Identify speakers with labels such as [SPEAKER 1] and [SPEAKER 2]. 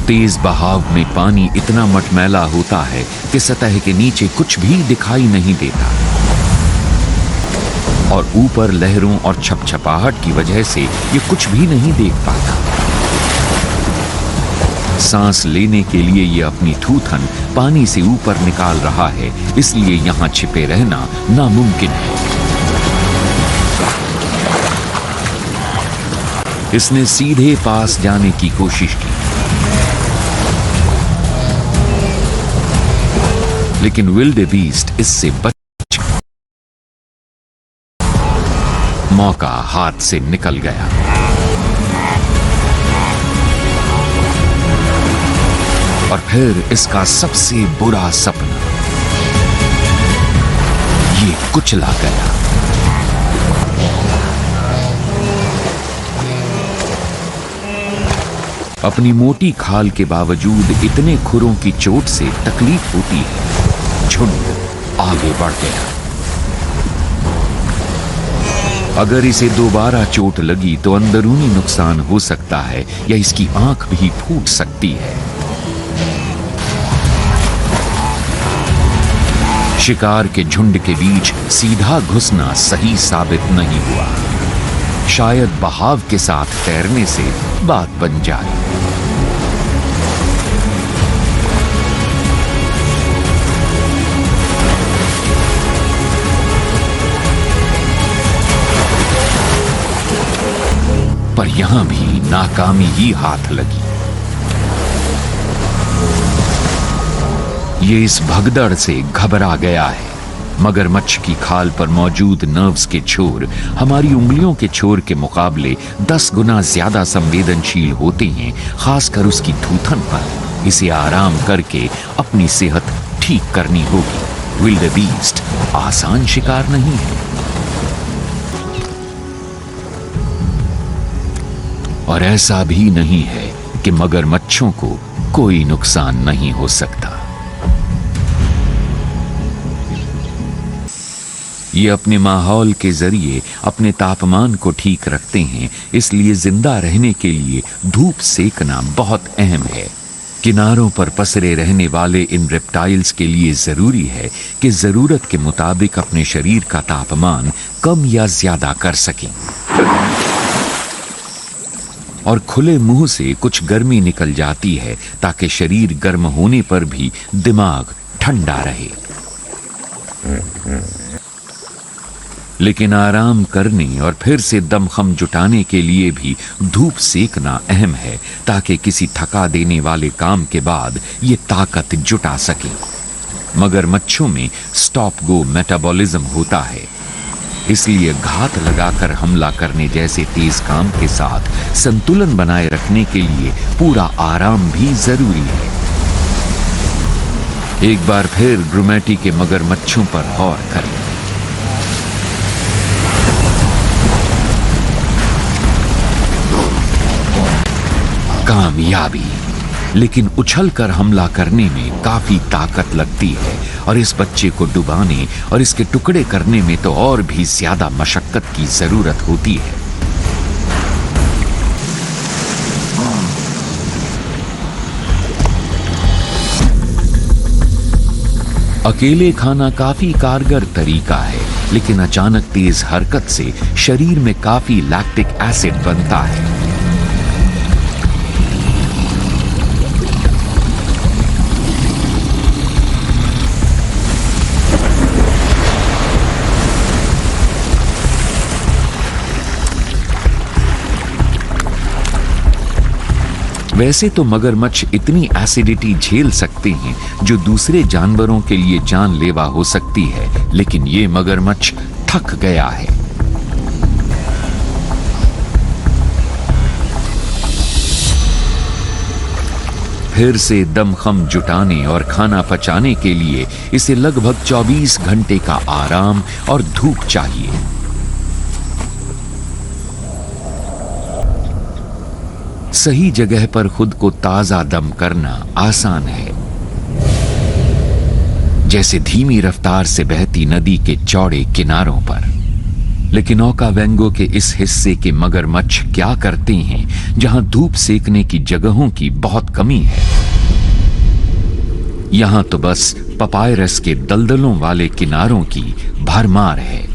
[SPEAKER 1] तेज बहाव में पानी इतना मटमैला होता है कि सतह के नीचे कुछ भी दिखाई नहीं देता और ऊपर लहरों और छपछपाहट की वजह से ये कुछ भी नहीं देख पाता। सांस लेने के लिए ये अपनी थूथन पानी से ऊपर निकाल रहा है, इसलिए यहां छिपे रहना नामुमकिन है। इसने सीधे पास जाने की कोशिश की, लेकिन विल्डेबीस्ट इससे बच मौका हाथ से निकल गया। और फिर इसका सबसे बुरा सपना ये कुचला गया। अपनी मोटी खाल के बावजूद इतने खुरों की चोट से तकलीफ होती है। झुंड आगे बढ़ गया। अगर इसे दोबारा चोट लगी तो अंदरूनी नुकसान हो सकता है या इसकी आंख भी फूट सकती है। शिकार के झुंड के बीच सीधा घुसना सही साबित नहीं हुआ। शायद बहाव के साथ तैरने से बात बन जाए। पर यहां भी नाकामी ही हाथ लगी। ये इस भगदड़ से घबरा गया है। मगरमच्छ की खाल पर मौजूद नर्व्स के छोर हमारी उंगलियों के छोर के मुकाबले 10 गुना ज्यादा संवेदनशील होते हैं, खासकर उसकी थूथन पर। इसे आराम करके अपनी सेहत ठीक करनी होगी। विल्डेबीस्ट आसान शिकार नहीं है और ऐसा भी नहीं है कि मगरमच्छों को कोई नुकसान नहीं हो सकता। ये अपने माहौल के जरिए अपने तापमान को ठीक रखते हैं, इसलिए जिंदा रहने के लिए धूप सेकना बहुत अहम है। किनारों पर पसरे रहने वाले इन रेप्टाइल्स के लिए जरूरी है कि जरूरत के मुताबिक अपने शरीर का तापमान कम या ज्यादा कर सकें और खुले मुंह से कुछ गर्मी निकल जाती है ताकि शरीर गर्म होने पर भी दिमाग ठंडा रहे। लेकिन आराम करने और फिर से दमखम जुटाने के लिए भी धूप सेकना अहम है ताकि किसी थका देने वाले काम के बाद ये ताकत जुटा सके। मगरमच्छों में स्टॉप गो मेटाबॉलिज्म होता है, इसलिए घात लगाकर हमला करने जैसे तेज काम के साथ संतुलन बनाए रखने के लिए पूरा आराम भी जरूरी है। एक बार फिर ग्रुमेटी के मगरमच्छों पर गौर करें। कामयाबी, लेकिन उछलकर हमला करने में काफी ताकत लगती है और इस बच्चे को डुबाने और इसके टुकड़े करने में तो और भी ज्यादा मशक्कत की जरूरत होती है। अकेले खाना काफी कारगर तरीका है, लेकिन अचानक तेज हरकत से शरीर में काफी लैक्टिक एसिड बनता है। वैसे तो मगरमच्छ इतनी एसिडिटी झेल सकते हैं जो दूसरे जानवरों के लिए जानलेवा हो सकती है, लेकिन ये मगरमच्छ थक गया है। फिर से दमखम जुटाने और खाना पचाने के लिए इसे लगभग 24 घंटे का आराम और धूप चाहिए। सही जगह पर खुद को ताजा दम करना आसान है, जैसे धीमी रफ्तार से बहती नदी के चौड़े किनारों पर। लेकिन ओकावेंगो के इस हिस्से के मगरमच्छ क्या करते हैं जहां धूप सेकने की जगहों की बहुत कमी है? यहां तो बस पपायरस के दलदलों वाले किनारों की भरमार है।